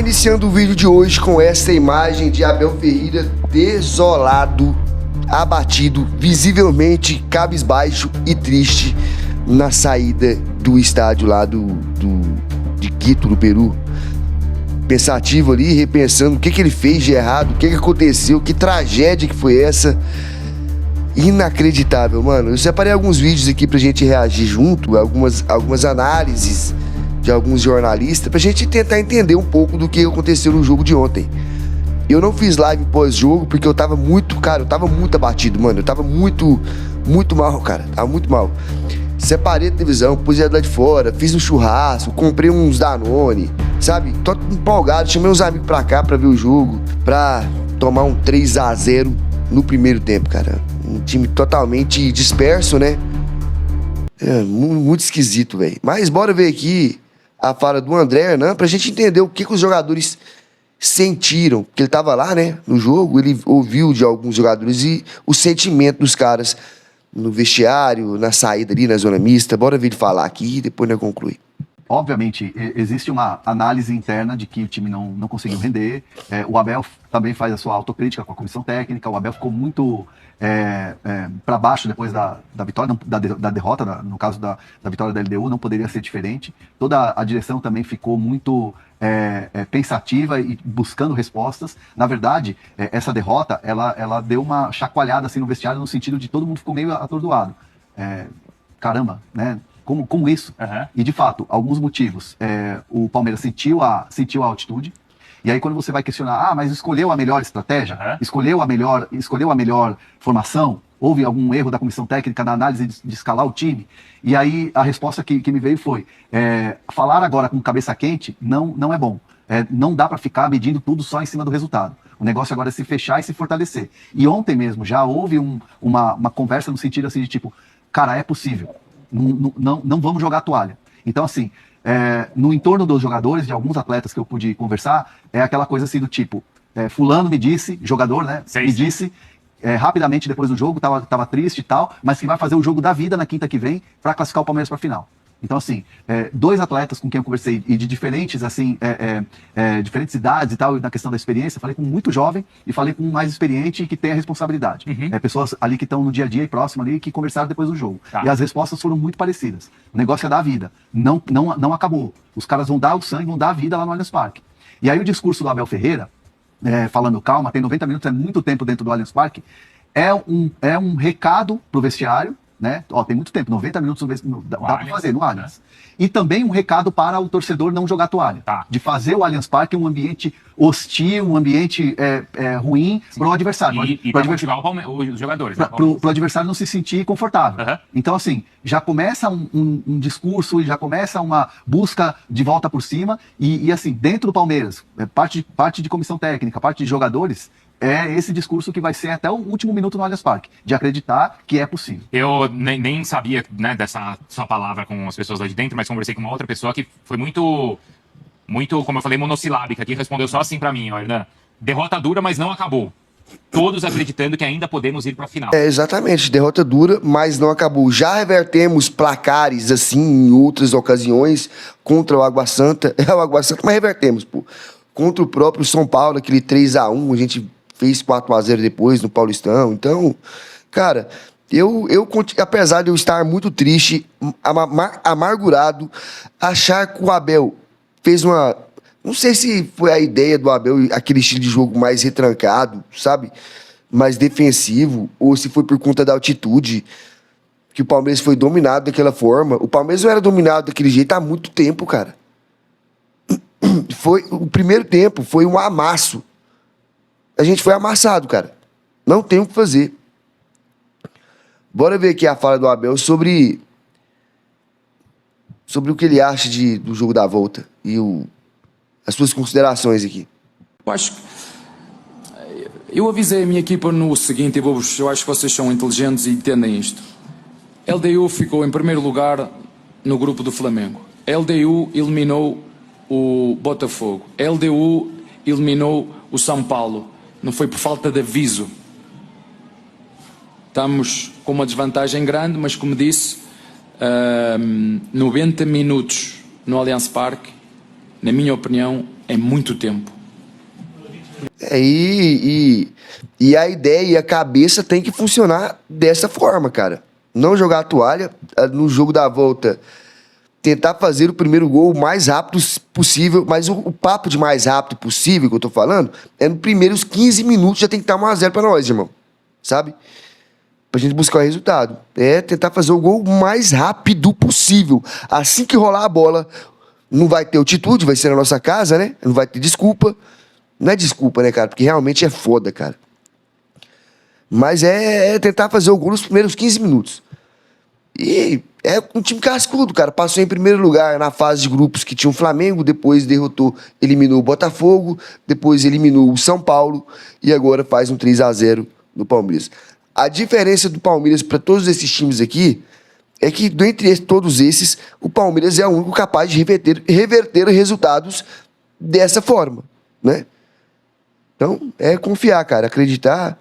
iniciando o vídeo de hoje com essa imagem de Abel Ferreira desolado, abatido, visivelmente cabisbaixo e triste na saída do estádio lá de Quito, no Peru. Pensativo ali, repensando o que ele fez de errado, o que aconteceu, que tragédia que foi essa. Inacreditável, mano. Eu separei alguns vídeos aqui pra gente reagir junto, algumas análises de alguns jornalistas, pra gente tentar entender um pouco do que aconteceu no jogo de ontem. Eu não fiz live pós-jogo porque eu tava muito abatido, mano. Eu tava muito mal, cara. Tava muito mal. Separei a televisão, pus ela lá de fora, fiz um churrasco, comprei uns Danone, sabe? Tô empolgado, chamei uns amigos pra cá pra ver o jogo, pra tomar um 3-0 no primeiro tempo, cara. Um time totalmente disperso, né? É, muito esquisito, velho. Mas bora ver aqui a fala do André Hernan pra gente entender o que os jogadores sentiram. Porque ele tava lá, né, no jogo, ele ouviu de alguns jogadores e o sentimento dos caras no vestiário, na saída ali, na zona mista. Bora ver ele falar aqui e depois nós concluir. Obviamente, existe uma análise interna de que o time não conseguiu render. O Abel também faz a sua autocrítica com a comissão técnica. O Abel ficou muito para baixo depois da vitória, da derrota, no caso da vitória da LDU, não poderia ser diferente. Toda a direção também ficou muito pensativa e buscando respostas. Na verdade, essa derrota, ela deu uma chacoalhada assim, no vestiário, no sentido de todo mundo ficou meio atordoado. Caramba, né? Como isso? Uhum. E, de fato, alguns motivos. O Palmeiras sentiu a altitude. E aí, quando você vai questionar, mas escolheu a melhor estratégia? Uhum. Escolheu a melhor formação? Houve algum erro da comissão técnica na análise de escalar o time? E aí, a resposta que me veio foi, falar agora com cabeça quente não é bom. Não dá para ficar medindo tudo só em cima do resultado. O negócio agora é se fechar e se fortalecer. E ontem mesmo já houve uma conversa no sentido assim de tipo, cara, é possível. Não vamos jogar a toalha. Então, assim, no entorno dos jogadores, de alguns atletas que eu pude conversar, é aquela coisa assim do tipo, fulano me disse, jogador, né, me disse, rapidamente depois do jogo, tava triste e tal, mas que vai fazer o jogo da vida na quinta que vem para classificar o Palmeiras para a final. Então, assim, dois atletas com quem eu conversei e de diferentes, assim, diferentes idades e tal, na questão da experiência, falei com muito jovem e falei com um mais experiente e que tem a responsabilidade. Uhum. Pessoas ali que estão no dia a dia e próximo ali, que conversaram depois do jogo. Tá. E as respostas foram muito parecidas. O negócio é dar a vida. Não acabou. Os caras vão dar o sangue, vão dar a vida lá no Allianz Parque. E aí o discurso do Abel Ferreira, falando calma, tem 90 minutos, é muito tempo dentro do Allianz Parque, é um recado pro vestiário, né? Tem muito tempo, 90 minutos dá para fazer no Allianz. Né? E também um recado para o torcedor não jogar toalha. Tá. De fazer o Allianz Parque um ambiente hostil, um ambiente ruim para o adversário. E para motivar os jogadores. Para o adversário não se sentir confortável. Uhum. Então, assim, já começa um discurso e já começa uma busca de volta por cima. E assim, dentro do Palmeiras, parte de comissão técnica, parte de jogadores, é esse discurso que vai ser até o último minuto no Allianz Parque, de acreditar que é possível. Eu nem sabia, né, dessa sua palavra com as pessoas lá de dentro, mas conversei com uma outra pessoa que foi muito, como eu falei, monossilábica, que respondeu só assim pra mim, olha, derrota dura, mas não acabou. Todos acreditando que ainda podemos ir pra final. Exatamente, derrota dura, mas não acabou. Já revertemos placares, assim, em outras ocasiões, contra o Água Santa. É o Água Santa, mas revertemos, pô. Contra o próprio São Paulo, aquele 3-1, a gente fez 4-0 depois no Paulistão. Então, cara, eu apesar de eu estar muito triste, amargurado, achar que o Abel fez uma... Não sei se foi a ideia do Abel, aquele estilo de jogo mais retrancado, sabe? Mais defensivo, ou se foi por conta da altitude, que o Palmeiras foi dominado daquela forma. O Palmeiras não era dominado daquele jeito há muito tempo, cara. O primeiro tempo foi um amasso. A gente foi amassado, cara. Não tem o que fazer. Bora ver aqui a fala do Abel sobre o que ele acha do jogo da volta e as suas considerações aqui. Eu avisei a minha equipa no seguinte, eu acho que vocês são inteligentes e entendem isto. LDU ficou em primeiro lugar no grupo do Flamengo. LDU eliminou o Botafogo. LDU eliminou o São Paulo. Não foi por falta de aviso. Estamos com uma desvantagem grande, mas como disse, 90 minutos no Allianz Parque, na minha opinião, em muito tempo. E a ideia e a cabeça tem que funcionar dessa forma, cara. Não jogar a toalha no jogo da volta. Tentar fazer o primeiro gol o mais rápido possível. Mas o papo de mais rápido possível que eu tô falando é nos primeiros 15 minutos já tem que estar 1-0 pra nós, irmão. Sabe? Pra gente buscar o resultado. É tentar fazer o gol o mais rápido possível. Assim que rolar a bola, não vai ter altitude, vai ser na nossa casa, né? Não vai ter desculpa. Não é desculpa, né, cara? Porque realmente é foda, cara. Mas é tentar fazer o gol nos primeiros 15 minutos. E é um time cascudo, cara. Passou em primeiro lugar na fase de grupos que tinha o Flamengo, depois eliminou o Botafogo, depois eliminou o São Paulo e agora faz um 3-0 no Palmeiras. A diferença do Palmeiras para todos esses times aqui é que, dentre todos esses, o Palmeiras é o único capaz de reverter resultados dessa forma, né? Então, é confiar, cara, acreditar.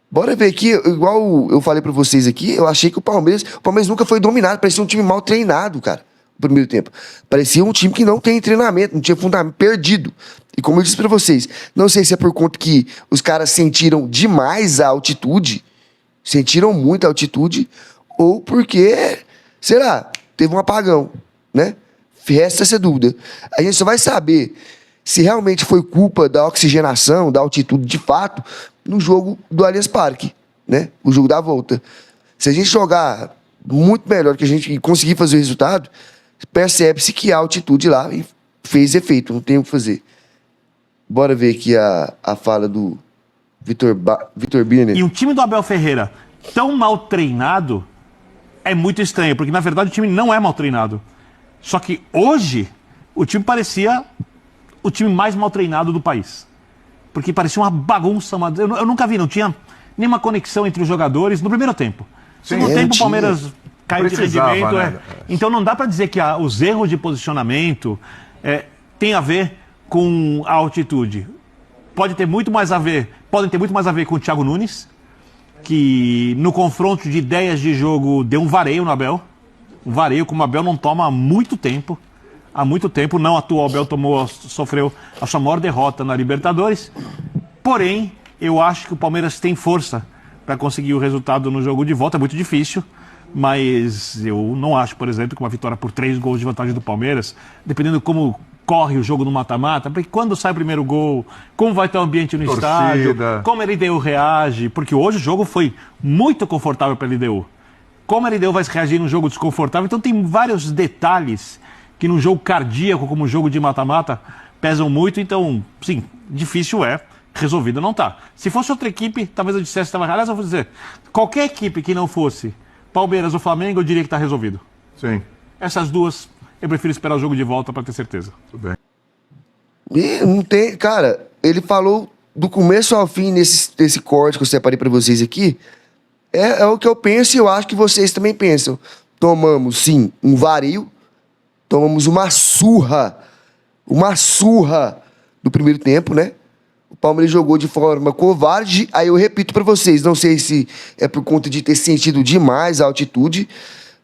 Bora ver aqui, igual eu falei pra vocês aqui, eu achei que o Palmeiras nunca foi dominado, parecia um time mal treinado, cara, no primeiro tempo. Parecia um time que não tem treinamento, não tinha fundamento, perdido. E como eu disse pra vocês, não sei se é por conta que os caras sentiram demais a altitude, sentiram muito a altitude, ou porque, sei lá, teve um apagão, né? Resta essa dúvida. A gente só vai saber se realmente foi culpa da oxigenação, da altitude de fato, no jogo do Allianz Parque, né? O jogo da volta. Se a gente jogar muito melhor que a gente conseguir fazer o resultado, percebe-se que a altitude lá fez efeito, não tem o que fazer. Bora ver aqui a fala do Vitor Birner. E um time do Abel Ferreira tão mal treinado é muito estranho, porque na verdade o time não é mal treinado. Só que hoje o time parecia o time mais mal treinado do país. Porque parecia uma bagunça. Eu nunca vi, não tinha nenhuma conexão entre os jogadores no primeiro tempo. No segundo tempo o Palmeiras caiu de rendimento. Né? Então não dá para dizer que os erros de posicionamento têm a ver com a altitude. Podem ter muito mais a ver com o Thiago Nunes, que no confronto de ideias de jogo deu um vareio no Abel. Um vareio como o Abel não toma há muito tempo. Há muito tempo, não à toa, o Abel sofreu a sua maior derrota na Libertadores. Porém, eu acho que o Palmeiras tem força para conseguir o resultado no jogo de volta. É muito difícil, mas eu não acho, por exemplo, que uma vitória por 3 gols de vantagem do Palmeiras, dependendo como corre o jogo no mata-mata, porque quando sai o primeiro gol, como vai estar o ambiente no estádio, como a LDU reage, porque hoje o jogo foi muito confortável para a LDU. Como a LDU vai reagir num jogo desconfortável, então tem vários detalhes que num jogo cardíaco, como um jogo de mata-mata, pesam muito. Então, sim, difícil resolvido não tá. Se fosse outra equipe, talvez eu dissesse que estava... Aliás, eu vou dizer, qualquer equipe que não fosse Palmeiras ou Flamengo, eu diria que está resolvido. Sim. Essas duas, eu prefiro esperar o jogo de volta para ter certeza. Tudo bem. E não tem... Cara, ele falou do começo ao fim nesse corte que eu separei para vocês aqui. É o que eu penso e eu acho que vocês também pensam. Tomamos, sim, um vario. Tomamos uma surra no primeiro tempo, né? O Palmeiras jogou de forma covarde. Aí eu repito pra vocês, não sei se é por conta de ter sentido demais a altitude,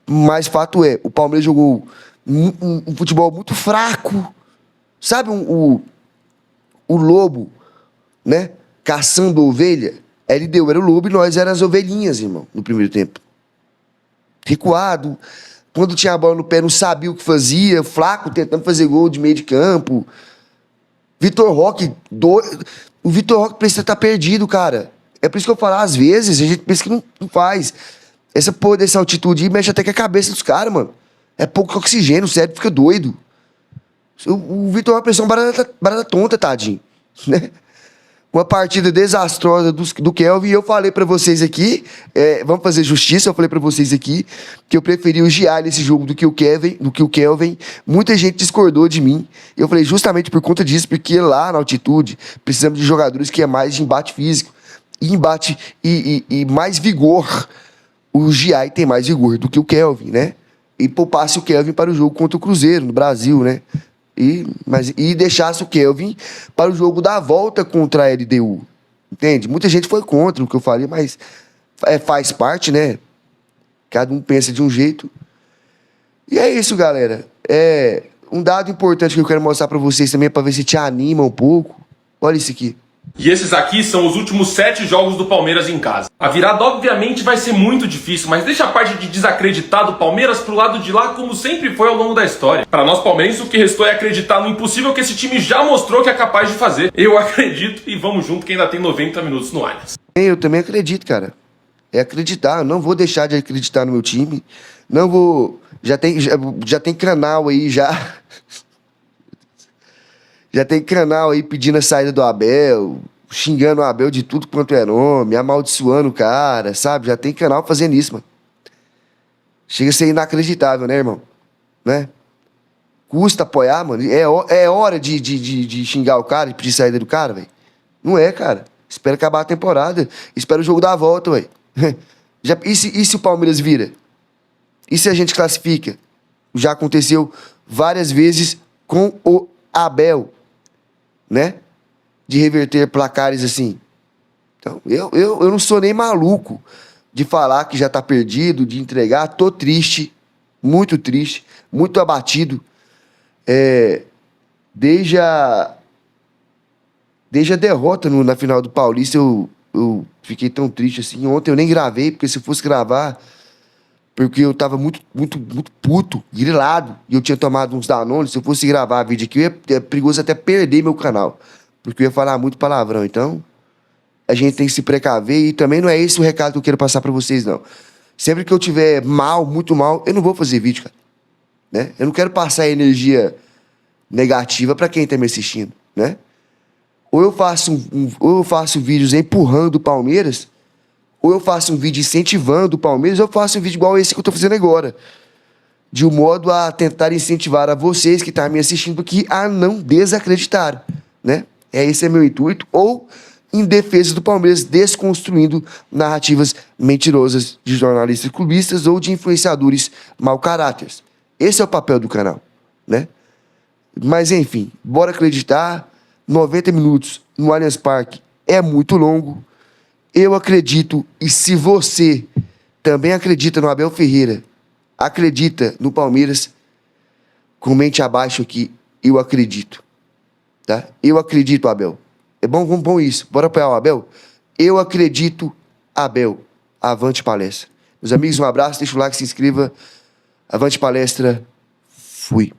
mas fato é, o Palmeiras jogou um futebol muito fraco. Sabe o lobo, né? Caçando ovelha? LDU era o lobo e nós éramos as ovelhinhas, irmão, no primeiro tempo. Recuado. Quando tinha a bola no pé, não sabia o que fazia. Flaco, tentando fazer gol de meio de campo. Vitor Roque, o Vitor Roque precisa estar perdido, cara. É por isso que eu falo, às vezes, a gente pensa que não faz. Essa porra dessa altitude mexe até com a cabeça dos caras, mano. É pouco oxigênio, o cérebro fica doido. O Vitor Roque parecia uma barata tonta, tadinho. Né? Uma partida desastrosa do Kelvin. E eu falei pra vocês aqui, vamos fazer justiça, eu falei pra vocês aqui que eu preferi o Giai nesse jogo do que o Kelvin. Muita gente discordou de mim. Eu falei justamente por conta disso, porque lá na altitude precisamos de jogadores que é mais de embate físico. E embate e mais vigor. O Giai tem mais vigor do que o Kelvin, né? E poupasse o Kelvin para o jogo contra o Cruzeiro, no Brasil, né? E deixasse o Kelvin para o jogo da volta contra a LDU. Entende? Muita gente foi contra o que eu falei, mas faz parte, né? Cada um pensa de um jeito. E é isso, galera. um dado importante que eu quero mostrar pra vocês também, pra ver se te anima um pouco. Olha isso aqui. E esses aqui são os últimos 7 jogos do Palmeiras em casa. A virada obviamente vai ser muito difícil, mas deixa a parte de desacreditar do Palmeiras pro lado de lá, como sempre foi ao longo da história. Para nós palmeirenses, o que restou é acreditar no impossível que esse time já mostrou que é capaz de fazer. Eu acredito e vamos junto que ainda tem 90 minutos no Allianz. Eu também acredito, cara. É acreditar. Eu não vou deixar de acreditar no meu time. Não vou... Já tem canal aí, já... Já tem canal aí pedindo a saída do Abel, xingando o Abel de tudo quanto é nome, amaldiçoando o cara, sabe? Já tem canal fazendo isso, mano. Chega a ser inacreditável, né, irmão? Né? Custa apoiar, mano. É hora de xingar o cara, de pedir saída do cara, velho. Não é, cara. Espera acabar a temporada. Espera o jogo dar a volta, velho. E se o Palmeiras vira? E se a gente classifica? Já aconteceu várias vezes com o Abel, né? De reverter placares assim. Então, eu não sou nem maluco de falar que já tá perdido, de entregar. Tô triste, muito abatido. Desde a derrota na final do Paulista, eu fiquei tão triste assim. Ontem eu nem gravei, porque se eu fosse gravar, porque eu tava muito puto, grilado, e eu tinha tomado uns Danone. Se eu fosse gravar vídeo aqui, é perigoso até perder meu canal, porque eu ia falar muito palavrão. Então, a gente tem que se precaver, e também não é esse o recado que eu quero passar pra vocês, não. Sempre que eu tiver mal, muito mal, eu não vou fazer vídeo, cara. Né? Eu não quero passar energia negativa pra quem tá me assistindo, né? Ou eu faço vídeos empurrando o Palmeiras, ou eu faço um vídeo incentivando o Palmeiras, ou eu faço um vídeo igual esse que eu tô fazendo agora, de um modo a tentar incentivar a vocês que estão me assistindo aqui a não desacreditar, né? Esse é meu intuito, ou em defesa do Palmeiras, desconstruindo narrativas mentirosas de jornalistas clubistas ou de influenciadores mau caráteres. Esse é o papel do canal, né? Mas enfim, bora acreditar. 90 minutos no Allianz Parque é muito longo. Eu acredito, e se você também acredita no Abel Ferreira, acredita no Palmeiras, comente abaixo aqui, eu acredito. Tá? Eu acredito, Abel. É bom isso. Bora apoiar o Abel? Eu acredito, Abel. Avante palestra. Meus amigos, um abraço, deixa o like, se inscreva. Avante palestra. Fui.